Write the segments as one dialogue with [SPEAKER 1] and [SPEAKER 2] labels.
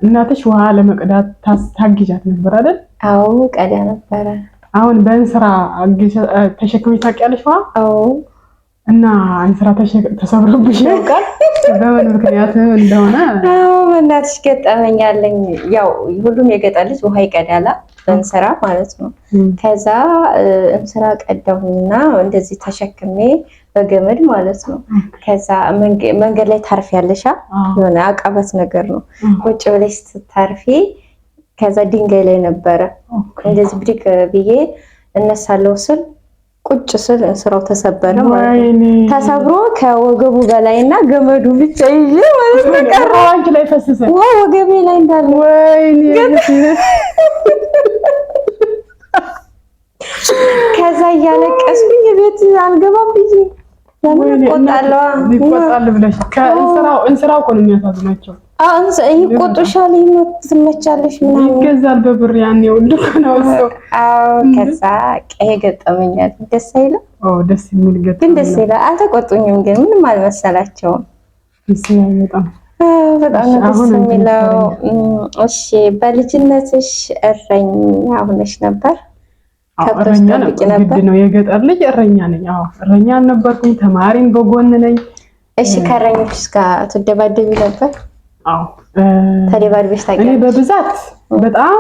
[SPEAKER 1] እናትሽ ውሃ ለመቅዳት ታግዣት ነበር አይደል?
[SPEAKER 2] አዎ ቀዳ ነበረ።
[SPEAKER 1] አሁን በእንስራ ተሸክመሽ ታውቂያለሽ ውሃ?
[SPEAKER 2] አዎ።
[SPEAKER 1] እና እንስራ ተሰብሮብሽ ያውቃል? በምን ምክንያት እንደሆነ?
[SPEAKER 2] አዎ በእናትሽ ገጠመኛለኝ። ያው ሁሉም የገጠር ልጅ ውሃ ይቀዳላ በእንስራ ማለት ነው። ከዛ እንስራ ቀዳሁና እንደዚህ ተሸክሜ በገመድ ማለት ነው። ከዛ መንገድ ላይ ታርፊያለሽ የሆነ አቀበት ነገር ነው። ቁጭ ብለሽ ታርፊ ከዛ ድንጋይ ላይ ነበረ እንደዚህ ብድግ ብዬ እነሳለሁ ስል ቁጭ ስል እንስራው ተሰበረ ማለት ነው። ተሰብሮ ከወገቡ በላይና ገመዱ ብቻ ይዤ ማለት ነው ቀረ።
[SPEAKER 1] አንቺ ላይ ፈሰሰ
[SPEAKER 2] ወገቤ ላይ እንዳለ
[SPEAKER 1] ወይኔ
[SPEAKER 2] ከዛ እያለቀስኩኝ ቤት አልገባም ብዬ ለምን
[SPEAKER 1] ይቆጣል ብለሽ እንስራው እኮ ነው የሚያሳዝናቸው።
[SPEAKER 2] ይቆጡሻል፣ ትመቻለሽ ምናምን
[SPEAKER 1] ይገዛል በብር ያን ይወልዱ ነው እሱ።
[SPEAKER 2] ከዛ ቀይ ገጠመኛል። ደስ አይልም?
[SPEAKER 1] ደስ የሚል ገጠመኝ
[SPEAKER 2] ግን ደስ ይላል። አልተቆጡኝም ግን ምንም አልመሰላቸውም። በጣም ደስ የሚለው። እሺ በልጅነትሽ እረኛ ሆነሽ ነበር?
[SPEAKER 1] እረኛ ነበር ነው የገጠር ልጅ እረኛ ነኝ። እረኛ ነበርኩኝ። ተማሪም በጎን ነኝ።
[SPEAKER 2] እሺ ከእረኞች ጋር ትደባደቢ ነበር? ተደባድበሽ ታውቂያለሽ?
[SPEAKER 1] እኔ በብዛት በጣም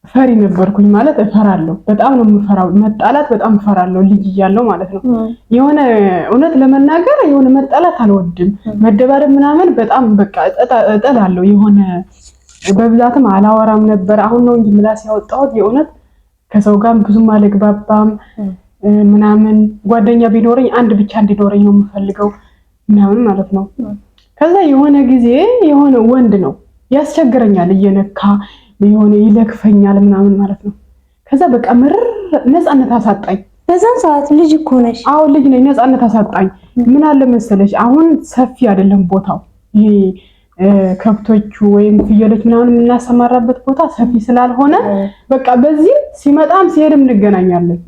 [SPEAKER 1] ፈሪ ነበርኩኝ። ማለት እፈራለሁ፣ በጣም ነው የምፈራው። መጣላት በጣም እፈራለሁ ልጅ እያለሁ ማለት ነው። የሆነ እውነት ለመናገር የሆነ መጣላት አልወድም። መደባደብ ምናምን በጣም በቃ እጠላለሁ። የሆነ በብዛትም አላወራም ነበር። አሁን ነው እንጂ ምላስ ያወጣሁት። የእውነት ከሰው ጋር ብዙም አልግባባም ምናምን። ጓደኛ ቢኖረኝ አንድ ብቻ እንዲኖረኝ ነው የምፈልገው ምናምን ማለት ነው። ከዛ የሆነ ጊዜ የሆነ ወንድ ነው ያስቸግረኛል፣ እየነካ የሆነ ይለክፈኛል ምናምን ማለት ነው። ከዛ በቃ ምርር ነፃነት አሳጣኝ።
[SPEAKER 2] በዛን ሰዓት ልጅ እኮ ነሽ?
[SPEAKER 1] አዎ ልጅ ነኝ። ነፃነት አሳጣኝ። ምን አለ መሰለሽ አሁን ሰፊ አይደለም ቦታው። ይሄ ከብቶቹ ወይም ፍየሎች ምናምን የምናሰማራበት ቦታ ሰፊ ስላልሆነ በቃ በዚህ ሲመጣም ሲሄድም እንገናኛለን።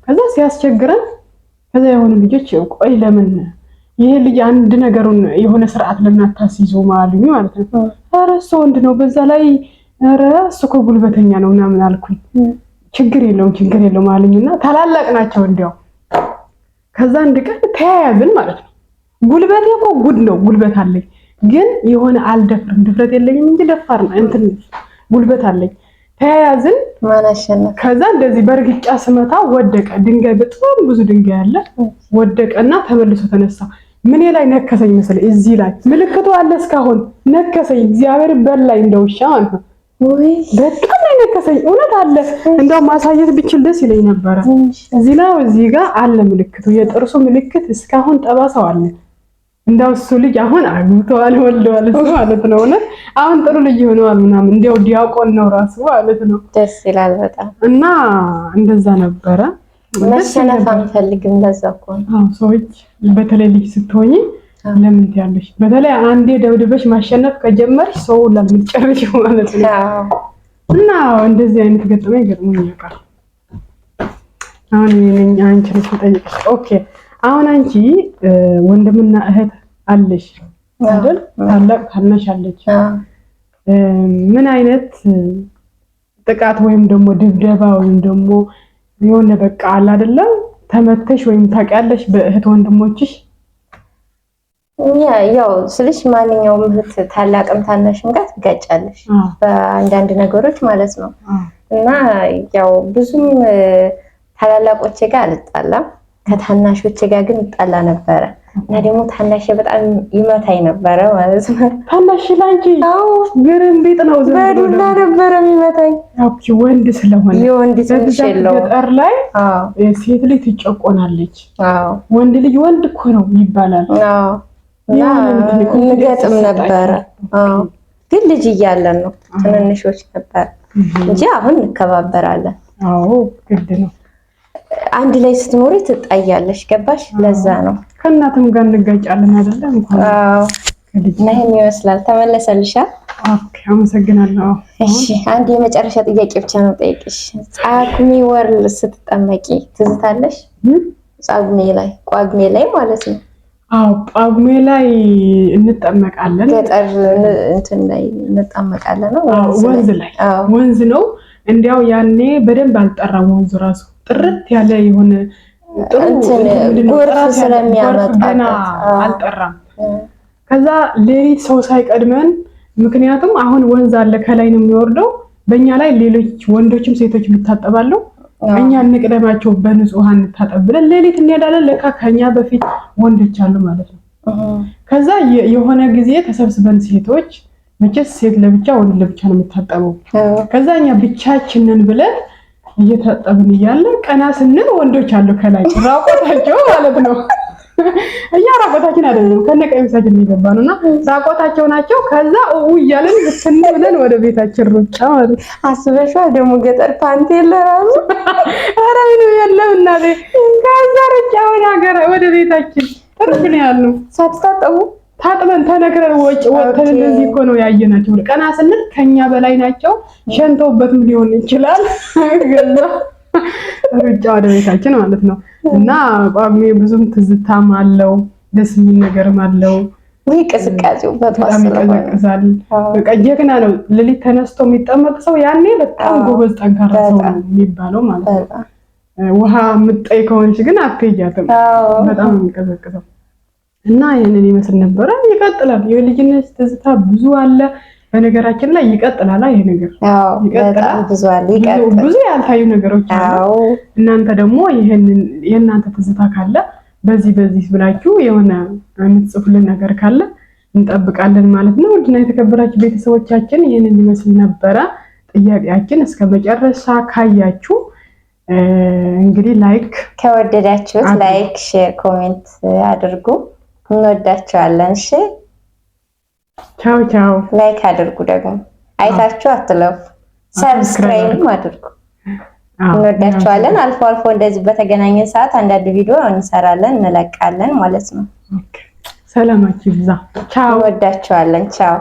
[SPEAKER 1] ከዛ ሲያስቸግረን ከዛ የሆኑ ልጆች ቆይ ለምን ይሄ ልጅ አንድ ነገሩን የሆነ ስርዓት ለምናታስይዞ ማሉኝ ማለት ነው። ኧረ እሱ ወንድ ነው፣ በዛ ላይ ኧረ እሱ እኮ ጉልበተኛ ነው ምናምን አልኩኝ። ችግር የለውም አሉኝና ታላላቅ ናቸው እንዲያው። ከዛ አንድ ቀን ተያያዝን ማለት ነው። ጉልበቴ እኮ ጉድ ነው፣ ጉልበት አለኝ ግን የሆነ አልደፍርም። ድፍረት የለኝም እንጂ ደፋር ነው እንትን ጉልበት አለኝ። ተያያዝን።
[SPEAKER 2] ማን አሸነፈ?
[SPEAKER 1] ከዛ እንደዚህ በርግጫ ስመታ ወደቀ። ድንጋይ በጣም ብዙ ድንጋይ አለ። ወደቀና ተመልሶ ተነሳ። ምን ላይ ነከሰኝ መሰለኝ፣ እዚህ ላይ ምልክቱ አለ እስካሁን ነከሰኝ። እግዚአብሔር በላይ እንደውሻ ማለት ነው።
[SPEAKER 2] ወይ
[SPEAKER 1] በጣም ላይ ነከሰኝ። እውነት አለ። እንደው ማሳየት ብችል ደስ ይለኝ ነበር። እዚህ ላይ እዚህ ጋር አለ ምልክቱ፣ የጥርሱ ምልክት እስካሁን ጠባሳው አለ። እንደው እሱ ልጅ አሁን አግብቷል ወልዷል እሱ ማለት ነው። እውነት አሁን ጥሩ ልጅ ሆነዋል ምናምን። እንደው ዲያቆን ነው ራሱ ማለት ነው።
[SPEAKER 2] ደስ ይላል በጣም።
[SPEAKER 1] እና እንደዛ ነበረ።
[SPEAKER 2] መሸነፍ አንፈልግም። ለዛ እኮ ነው
[SPEAKER 1] ሰዎች በተለይ ልጅ ስትሆኚ ለምን ትያለሽ? በተለይ አንዴ ደብድበሽ ማሸነፍ ከጀመርሽ ሰው ለምትጨርሽ ማለት ነው። እና እንደዚህ አይነት ገጠመኝ ገጥሞኝ ያውቃል። አሁን እኔ አንቺ ነሽ የምጠይቅሽ። ኦኬ አሁን አንቺ ወንድምና እህት አለሽ አይደል? ታላቅ ታናሽ አለች። ምን አይነት ጥቃት ወይም ደግሞ ድብደባ ወይም ደግሞ የሆነ በቃ አለ አይደለም ተመተሽ ወይም ታውቂያለሽ በእህት ወንድሞችሽ?
[SPEAKER 2] ያው ስልሽ ማንኛውም እህት ታላቅም ታናሽም ጋር ትጋጫለሽ በአንዳንድ ነገሮች ማለት ነው። እና ያው ብዙም ታላላቆቼ ጋር አልጣላም፣ ከታናሾቼ ጋር ግን እጣላ ነበረ። እና ደግሞ ታናሽ በጣም ይመታኝ ነበረ ማለት ነው።
[SPEAKER 1] ታናሽ ላንቺ? አዎ ግርምቢጥ ነው፣
[SPEAKER 2] በዱላ ነበረ የሚመታኝ።
[SPEAKER 1] ኦኬ ወንድ ስለሆነ
[SPEAKER 2] የወንድ ትንሽ የለው።
[SPEAKER 1] ገጠር ላይ ሴት ልጅ ትጨቆናለች።
[SPEAKER 2] አዎ
[SPEAKER 1] ወንድ ልጅ ወንድ እኮ ነው ይባላል።
[SPEAKER 2] አዎ እንገጥም ነበረ። አዎ ግን ልጅ እያለን ነው ትንንሾች ነበር እንጂ አሁን እንከባበራለን።
[SPEAKER 1] አዎ ግድ ነው።
[SPEAKER 2] አንድ ላይ ስትኖሪ ትጣያለሽ። ገባሽ? ለዛ ነው
[SPEAKER 1] ከእናትም ጋር እንጋጫለን አይደለ? እንኳን
[SPEAKER 2] አዎ ነህም ይመስላል። ተመለሰልሻ?
[SPEAKER 1] ኦኬ አመሰግናለሁ።
[SPEAKER 2] እሺ አንድ የመጨረሻ ጥያቄ ብቻ ነው ጠይቅሽ። ጳጉሜ ወር ስትጠመቂ ትዝታለሽ? ጳጉሜ ላይ ማለት ነው።
[SPEAKER 1] አዎ ጳጉሜ ላይ እንጠመቃለን።
[SPEAKER 2] ገጠር እንትን ላይ እንጠመቃለን ነው
[SPEAKER 1] ወንዝ ላይ ወንዝ ነው። እንዲያው ያኔ በደንብ አልጠራም ወንዙ ራሱ ጥርት ያለ የሆነ
[SPEAKER 2] ጎርፍ ስለሚያመጣ
[SPEAKER 1] አልጠራም። ከዛ ሌሊት ሰው ሳይቀድመን ምክንያቱም አሁን ወንዝ አለ ከላይ ነው የሚወርደው። በእኛ ላይ ሌሎች ወንዶችም ሴቶች ይታጠባሉ። እኛ እንቅደማቸው በንጹህ ውሃ እንታጠብ ብለን ሌሊት እንሄዳለን። ለካ ከኛ በፊት ወንዶች አሉ ማለት ነው። ከዛ የሆነ ጊዜ ተሰብስበን ሴቶች መቼስ ሴት ለብቻ ወንድ ለብቻ ነው የሚታጠበው። ከዛ እኛ ብቻችንን ብለን እየታጠብን እያለ ቀና ስንል ወንዶች አሉ ከላይ ራቆታቸው ማለት ነው። እኛ ራቆታችን አይደለም ከነቀሚሳችን የገባነውና ራቆታቸው ናቸው። ከዛ እያለን ብለን ወደ ቤታችን ሩጫ ማለት
[SPEAKER 2] አስበሻል። ደግሞ ገጠር ፓንቲ የለራሱ
[SPEAKER 1] ኧረ ምንም የለም እናቴ። ከዛ ሩጫውን ሀገር ወደ ቤታችን ጥርፍን ያልነው ሳትታጠቡ ታጥበን ተነክረን ወጥተን እንደዚህ እኮ ነው ያየናቸው። ቀና ስንል ከኛ በላይ ናቸው። ሸንተውበትም ሊሆን ይችላል። ገዛ ሩጫ ወደ ቤታችን ማለት ነው። እና ጳጉሜ ብዙም ትዝታም አለው ደስ የሚል ነገርም አለው።
[SPEAKER 2] ወይ ቅዝቃዜው በጣም
[SPEAKER 1] ይቀዘቅዛል። በቃ ጀግና ነው። ሌሊት ተነስቶ የሚጠመቅ ሰው ያኔ በጣም ጎበዝ ጠንካራ ሰው ነው የሚባለው ማለት ነው። ውሃ ምጠይ ከሆነች ግን አትሄጃትም። በጣም የሚቀዘቅዘው እና ይሄንን ይመስል ነበረ። ይቀጥላል። የልጅነት ትዝታ ብዙ አለ። በነገራችን ላይ ይቀጥላል። ይሄ ነገር
[SPEAKER 2] ይቀጥላል።
[SPEAKER 1] ብዙ ያልታዩ ነገሮች አሉ። እናንተ ደግሞ ይሄንን የእናንተ ትዝታ ካለ በዚህ ብላችሁ የሆነ የምትጽፉልን ነገር ካለ እንጠብቃለን ማለት ነው። ውድና የተከበራችሁ ቤተሰቦቻችን ይሄንን ይመስል ነበረ። ጥያቄያችን እስከ መጨረሻ ካያችሁ እንግዲህ ላይክ
[SPEAKER 2] ከወደዳችሁት ላይክ፣ ሼር፣ ኮሜንት አድርጉ። እንወዳችኋለን። እሺ
[SPEAKER 1] ቻው ቻው።
[SPEAKER 2] ላይክ አድርጉ። ደግሞ አይታችሁ አትለፉ። ሰብስክራይብ አድርጉ። እንወዳችኋለን። አልፎ አልፎ እንደዚህ በተገናኘን ሰዓት አንዳንድ ቪዲዮ እንሰራለን እንለቃለን ማለት ነው።
[SPEAKER 1] ሰላማችሁ ይብዛ። ቻው።
[SPEAKER 2] እንወዳችኋለን። ቻው